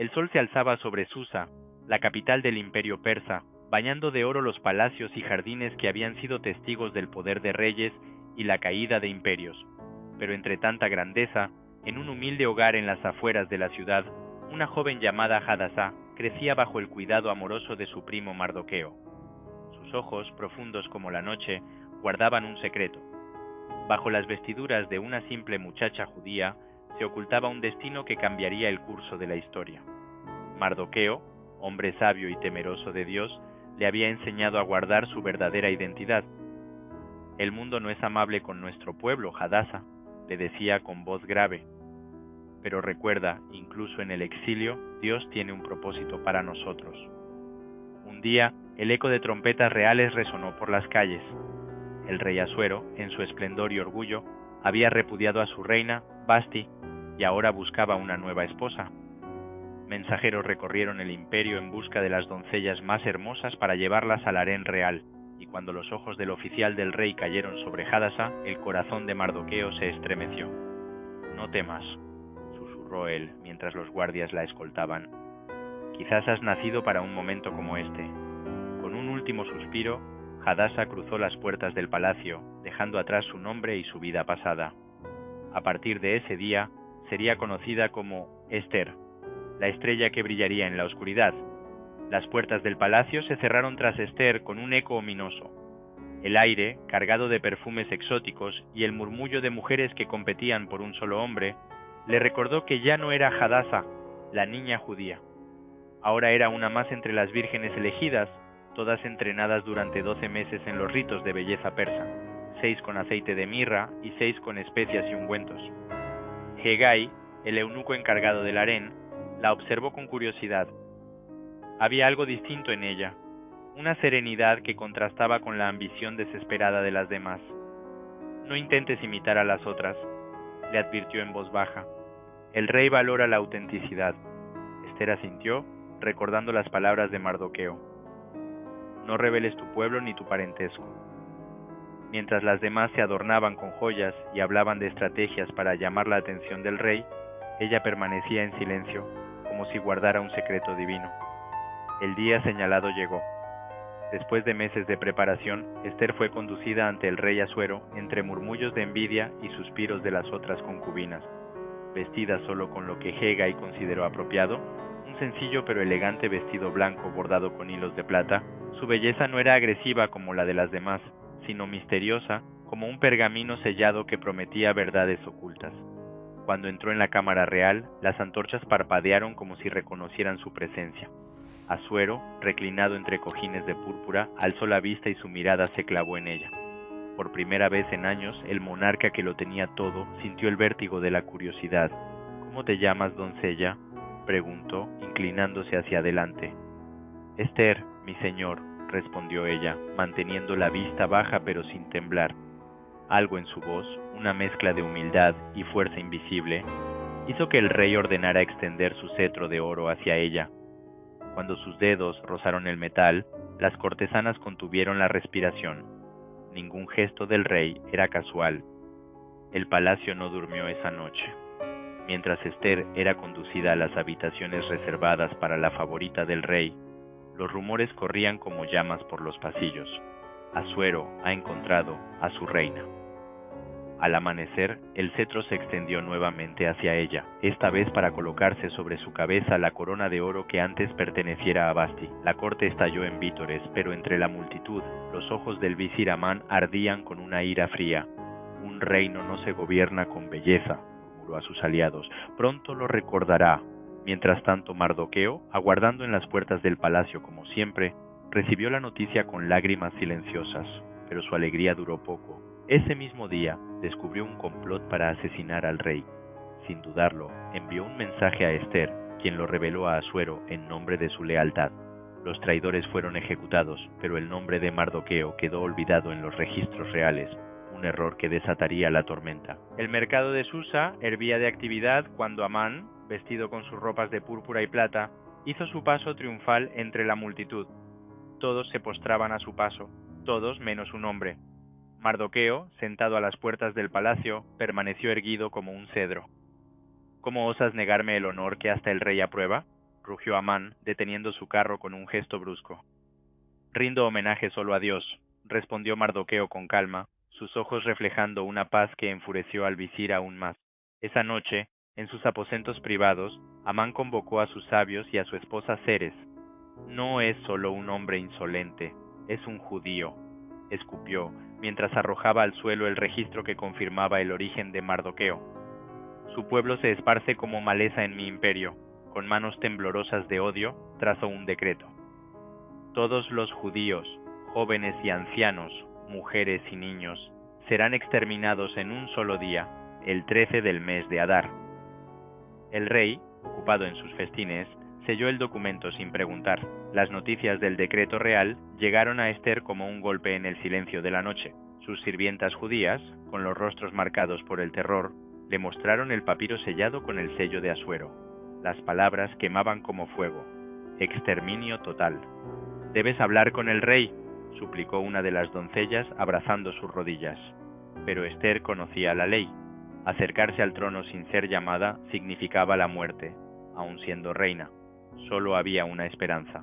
El sol se alzaba sobre Susa, la capital del imperio persa, bañando de oro los palacios y jardines que habían sido testigos del poder de reyes y la caída de imperios. Pero entre tanta grandeza, en un humilde hogar en las afueras de la ciudad, una joven llamada Hadasá crecía bajo el cuidado amoroso de su primo Mardoqueo. Sus ojos, profundos como la noche, guardaban un secreto. Bajo las vestiduras de una simple muchacha judía se ocultaba un destino que cambiaría el curso de la historia. Mardoqueo, hombre sabio y temeroso de Dios, le había enseñado a guardar su verdadera identidad. «El mundo no es amable con nuestro pueblo, Hadasa», le decía con voz grave. «Pero recuerda, incluso en el exilio, Dios tiene un propósito para nosotros». Un día, el eco de trompetas reales resonó por las calles. El rey Asuero, en su esplendor y orgullo, había repudiado a su reina, Basti, y ahora buscaba una nueva esposa. Mensajeros recorrieron el imperio en busca de las doncellas más hermosas para llevarlas al harén real, y cuando los ojos del oficial del rey cayeron sobre Hadasa, el corazón de Mardoqueo se estremeció. «No temas», susurró él mientras los guardias la escoltaban. «Quizás has nacido para un momento como este». Con un último suspiro, Hadasa cruzó las puertas del palacio, dejando atrás su nombre y su vida pasada. A partir de ese día, sería conocida como Esther, la estrella que brillaría en la oscuridad. Las puertas del palacio se cerraron tras Esther con un eco ominoso. El aire, cargado de perfumes exóticos y el murmullo de mujeres que competían por un solo hombre, le recordó que ya no era Hadasa, la niña judía. Ahora era una más entre las vírgenes elegidas, todas entrenadas durante 12 meses en los ritos de belleza persa, 6 con aceite de mirra y 6 con especias y ungüentos. Hegai, el eunuco encargado del harén, la observó con curiosidad. Había algo distinto en ella, una serenidad que contrastaba con la ambición desesperada de las demás. «No intentes imitar a las otras», le advirtió en voz baja. «El rey valora la autenticidad». Esther asintió, recordando las palabras de Mardoqueo. «No reveles tu pueblo ni tu parentesco». Mientras las demás se adornaban con joyas y hablaban de estrategias para llamar la atención del rey, ella permanecía en silencio, como si guardara un secreto divino. El día señalado llegó. Después de meses de preparación, Esther fue conducida ante el rey Asuero entre murmullos de envidia y suspiros de las otras concubinas. Vestida solo con lo que Hegai consideró apropiado, un sencillo pero elegante vestido blanco bordado con hilos de plata, su belleza no era agresiva como la de las demás, sino misteriosa como un pergamino sellado que prometía verdades ocultas. Cuando entró en la cámara real, las antorchas parpadearon como si reconocieran su presencia. Asuero, reclinado entre cojines de púrpura, alzó la vista y su mirada se clavó en ella. Por primera vez en años, el monarca que lo tenía todo sintió el vértigo de la curiosidad. «¿Cómo te llamas, doncella?», preguntó, inclinándose hacia adelante. «Esther, mi señor», respondió ella, manteniendo la vista baja pero sin temblar. Algo en su voz, una mezcla de humildad y fuerza invisible, hizo que el rey ordenara extender su cetro de oro hacia ella. Cuando sus dedos rozaron el metal, las cortesanas contuvieron la respiración. Ningún gesto del rey era casual. El palacio no durmió esa noche. Mientras Esther era conducida a las habitaciones reservadas para la favorita del rey, los rumores corrían como llamas por los pasillos. Asuero ha encontrado a su reina. Al amanecer, el cetro se extendió nuevamente hacia ella, esta vez para colocarse sobre su cabeza la corona de oro que antes perteneciera a Basti. La corte estalló en vítores, pero entre la multitud, los ojos del visir Amán ardían con una ira fría. «Un reino no se gobierna con belleza», murmuró a sus aliados. «Pronto lo recordará». Mientras tanto, Mardoqueo, aguardando en las puertas del palacio como siempre, recibió la noticia con lágrimas silenciosas, pero su alegría duró poco. Ese mismo día, descubrió un complot para asesinar al rey. Sin dudarlo, envió un mensaje a Esther, quien lo reveló a Asuero en nombre de su lealtad. Los traidores fueron ejecutados, pero el nombre de Mardoqueo quedó olvidado en los registros reales, un error que desataría la tormenta. El mercado de Susa hervía de actividad cuando Amán, vestido con sus ropas de púrpura y plata, hizo su paso triunfal entre la multitud. Todos se postraban a su paso, todos menos un hombre. Mardoqueo, sentado a las puertas del palacio, permaneció erguido como un cedro. «¿Cómo osas negarme el honor que hasta el rey aprueba?», rugió Amán, deteniendo su carro con un gesto brusco. Rindo homenaje solo a Dios, respondió Mardoqueo con calma, sus ojos reflejando una paz que enfureció al visir aún más. Esa noche, en sus aposentos privados, Amán convocó a sus sabios y a su esposa Ceres. No es solo un hombre insolente, es un judío, escupió, mientras arrojaba al suelo el registro que confirmaba el origen de Mardoqueo. Su pueblo se esparce como maleza en mi imperio. Con manos temblorosas de odio, trazó un decreto. Todos los judíos, jóvenes y ancianos, mujeres y niños, serán exterminados en un solo día, el 13 del mes de Adar. El rey, ocupado en sus festines, selló el documento sin preguntar. Las noticias del decreto real llegaron a Ester como un golpe en el silencio de la noche. Sus sirvientas judías, con los rostros marcados por el terror, le mostraron el papiro sellado con el sello de Asuero. Las palabras quemaban como fuego. Exterminio total. «Debes hablar con el rey», suplicó una de las doncellas abrazando sus rodillas. Pero Ester conocía la ley. Acercarse al trono sin ser llamada significaba la muerte, aun siendo reina. Solo había una esperanza.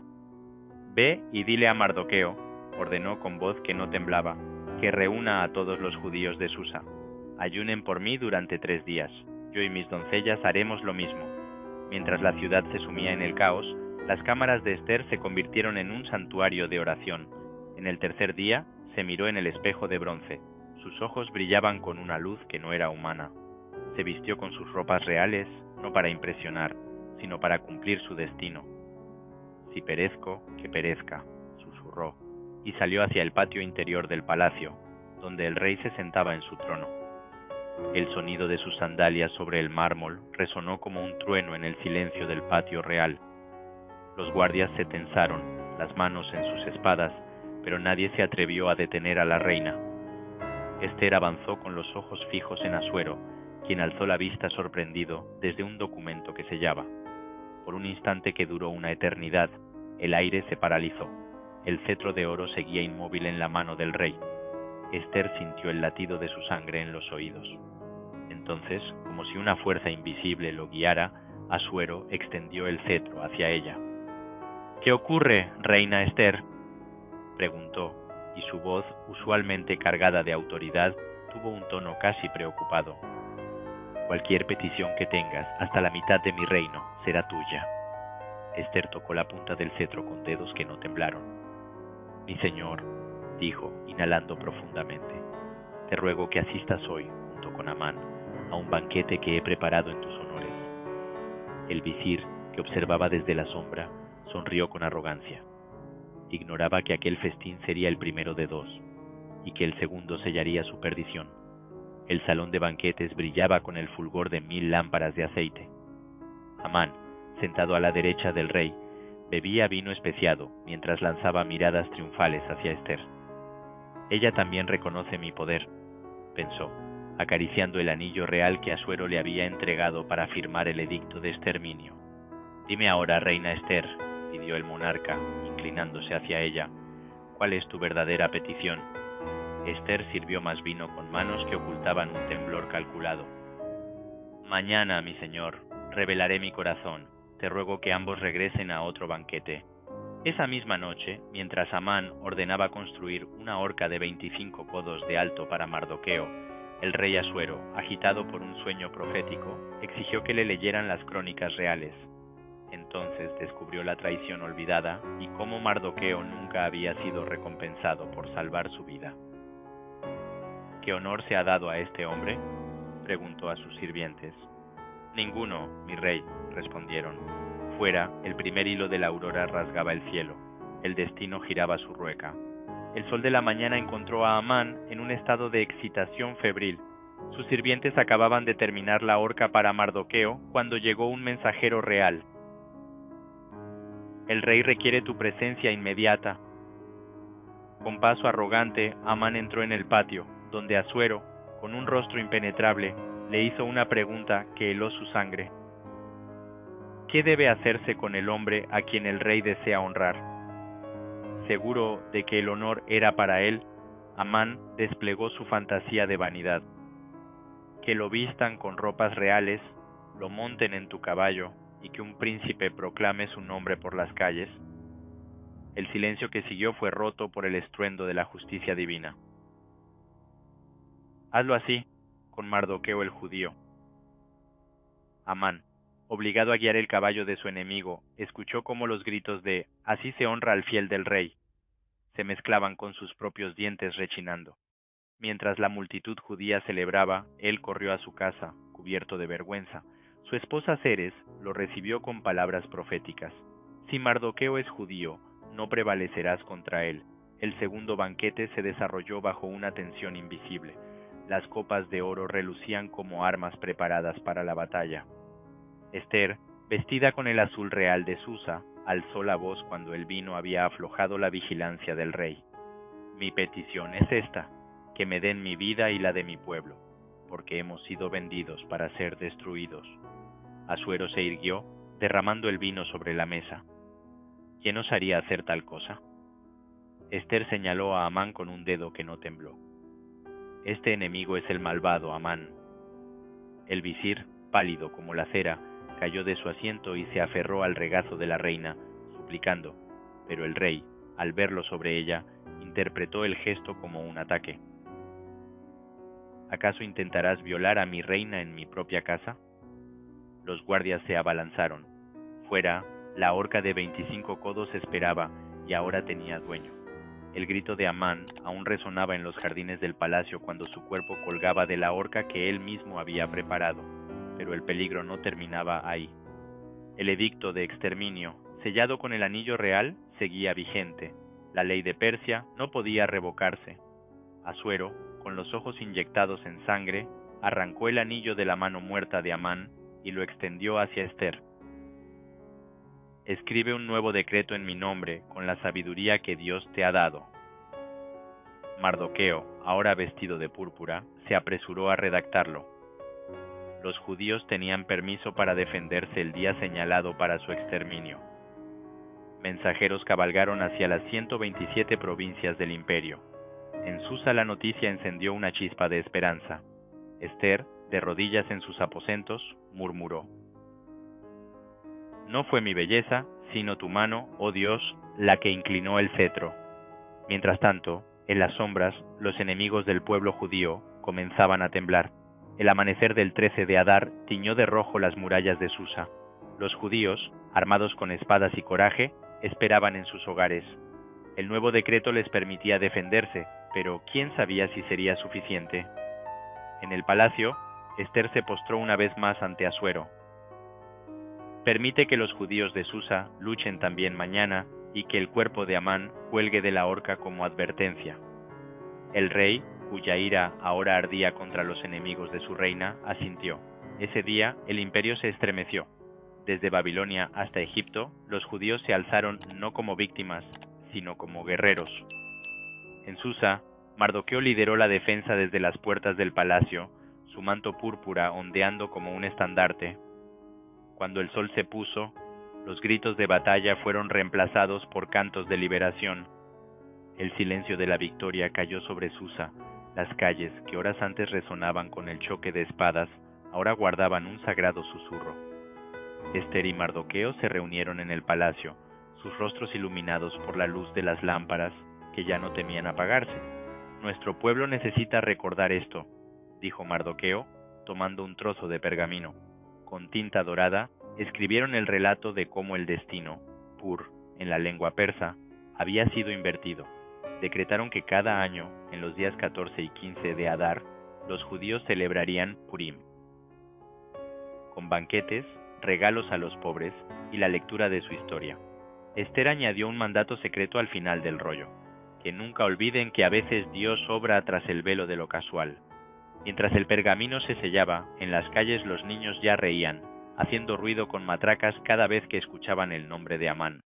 «Ve y dile a Mardoqueo», ordenó con voz que no temblaba, «que reúna a todos los judíos de Susa. Ayunen por mí durante 3 días. Yo y mis doncellas haremos lo mismo». Mientras la ciudad se sumía en el caos, las cámaras de Ester se convirtieron en un santuario de oración. En el tercer día, se miró en el espejo de bronce. Sus ojos brillaban con una luz que no era humana. Se vistió con sus ropas reales, no para impresionar, sino para cumplir su destino. «Si perezco, que perezca», susurró, y salió hacia el patio interior del palacio, donde el rey se sentaba en su trono. El sonido de sus sandalias sobre el mármol resonó como un trueno en el silencio del patio real. Los guardias se tensaron, las manos en sus espadas, pero nadie se atrevió a detener a la reina. Ester avanzó con los ojos fijos en Asuero, quien alzó la vista sorprendido desde un documento que sellaba. Por un instante que duró una eternidad, el aire se paralizó. El cetro de oro seguía inmóvil en la mano del rey. Ester sintió el latido de su sangre en los oídos. Entonces, como si una fuerza invisible lo guiara, Asuero extendió el cetro hacia ella. «¿Qué ocurre, reina Ester?», preguntó, y su voz, usualmente cargada de autoridad, tuvo un tono casi preocupado. «Cualquier petición que tengas, hasta la mitad de mi reino, será tuya». Ester tocó la punta del cetro con dedos que no temblaron. «Mi señor», dijo, inhalando profundamente, «te ruego que asistas hoy, junto con Amán, a un banquete que he preparado en tus honores». El visir, que observaba desde la sombra, sonrió con arrogancia. Ignoraba que aquel festín sería el primero de 2, y que el segundo sellaría su perdición. El salón de banquetes brillaba con el fulgor de 1000 lámparas de aceite. Amán, sentado a la derecha del rey, bebía vino especiado mientras lanzaba miradas triunfales hacia Ester. «Ella también reconoce mi poder», pensó, acariciando el anillo real que Asuero le había entregado para firmar el edicto de exterminio. «Dime ahora, reina Ester», pidió el monarca, inclinándose hacia ella, «¿cuál es tu verdadera petición?». Ester sirvió más vino con manos que ocultaban un temblor calculado. «Mañana, mi señor, revelaré mi corazón. Te ruego que ambos regresen a otro banquete». Esa misma noche, mientras Amán ordenaba construir una horca de 25 codos de alto para Mardoqueo, el rey Asuero, agitado por un sueño profético, exigió que le leyeran las crónicas reales. Entonces descubrió la traición olvidada y cómo Mardoqueo nunca había sido recompensado por salvar su vida. «¿Qué honor se ha dado a este hombre?», preguntó a sus sirvientes. «Ninguno, mi rey», respondieron. Fuera, el primer hilo de la aurora rasgaba el cielo. El destino giraba su rueca. El sol de la mañana encontró a Amán en un estado de excitación febril. Sus sirvientes acababan de terminar la horca para Mardoqueo cuando llegó un mensajero real. «El rey requiere tu presencia inmediata». Con paso arrogante, Amán entró en el patio, donde Asuero, con un rostro impenetrable, le hizo una pregunta que heló su sangre. ¿Qué debe hacerse con el hombre a quien el rey desea honrar? Seguro de que el honor era para él, Amán desplegó su fantasía de vanidad. «Que lo vistan con ropas reales, lo monten en tu caballo y que un príncipe proclame su nombre por las calles. El silencio que siguió fue roto por el estruendo de la justicia divina. Hazlo así, con Mardoqueo el judío. Amán, obligado a guiar el caballo de su enemigo, escuchó cómo los gritos de «Así se honra al fiel del rey» se mezclaban con sus propios dientes rechinando. Mientras la multitud judía celebraba, él corrió a su casa, cubierto de vergüenza. Su esposa Ceres lo recibió con palabras proféticas. Si Mardoqueo es judío, no prevalecerás contra él. El segundo banquete se desarrolló bajo una tensión invisible. Las copas de oro relucían como armas preparadas para la batalla. Ester, vestida con el azul real de Susa, alzó la voz cuando el vino había aflojado la vigilancia del rey. Mi petición es esta, que me den mi vida y la de mi pueblo, porque hemos sido vendidos para ser destruidos. Asuero se irguió, derramando el vino sobre la mesa. ¿Quién osaría hacer tal cosa? Ester señaló a Amán con un dedo que no tembló. Este enemigo es el malvado Amán. El visir, pálido como la cera, cayó de su asiento y se aferró al regazo de la reina, suplicando, pero el rey, al verlo sobre ella, interpretó el gesto como un ataque. ¿Acaso intentarás violar a mi reina en mi propia casa? Los guardias se abalanzaron. Fuera, la horca de 25 codos esperaba y ahora tenía dueño. El grito de Amán aún resonaba en los jardines del palacio cuando su cuerpo colgaba de la horca que él mismo había preparado, pero el peligro no terminaba ahí. El edicto de exterminio, sellado con el anillo real, seguía vigente. La ley de Persia no podía revocarse. Asuero, con los ojos inyectados en sangre, arrancó el anillo de la mano muerta de Amán y lo extendió hacia Ester. Escribe un nuevo decreto en mi nombre con la sabiduría que Dios te ha dado. Mardoqueo, ahora vestido de púrpura, se apresuró a redactarlo. Los judíos tenían permiso para defenderse el día señalado para su exterminio. Mensajeros cabalgaron hacia las 127 provincias del imperio. En Susa la noticia encendió una chispa de esperanza. Ester, de rodillas en sus aposentos, murmuró: No fue mi belleza, sino tu mano, oh Dios, la que inclinó el cetro. Mientras tanto, en las sombras, los enemigos del pueblo judío comenzaban a temblar. El amanecer del 13 de Adar tiñó de rojo las murallas de Susa. Los judíos, armados con espadas y coraje, esperaban en sus hogares. El nuevo decreto les permitía defenderse, pero ¿quién sabía si sería suficiente? En el palacio, Ester se postró una vez más ante Asuero. Permite que los judíos de Susa luchen también mañana y que el cuerpo de Amán cuelgue de la horca como advertencia. El rey, cuya ira ahora ardía contra los enemigos de su reina, asintió. Ese día el imperio se estremeció. Desde Babilonia hasta Egipto, los judíos se alzaron no como víctimas, sino como guerreros. En Susa, Mardoqueo lideró la defensa desde las puertas del palacio, su manto púrpura ondeando como un estandarte. Cuando el sol se puso, los gritos de batalla fueron reemplazados por cantos de liberación. El silencio de la victoria cayó sobre Susa. Las calles, que horas antes resonaban con el choque de espadas, ahora guardaban un sagrado susurro. Ester y Mardoqueo se reunieron en el palacio, sus rostros iluminados por la luz de las lámparas, que ya no temían apagarse. Nuestro pueblo necesita recordar esto, dijo Mardoqueo, tomando un trozo de pergamino. Con tinta dorada, escribieron el relato de cómo el destino, Pur, en la lengua persa, había sido invertido. Decretaron que cada año, en los días 14 y 15 de Adar, los judíos celebrarían Purim, con banquetes, regalos a los pobres y la lectura de su historia. Ester añadió un mandato secreto al final del rollo: que nunca olviden que a veces Dios obra tras el velo de lo casual. Mientras el pergamino se sellaba, en las calles los niños ya reían, haciendo ruido con matracas cada vez que escuchaban el nombre de Amán.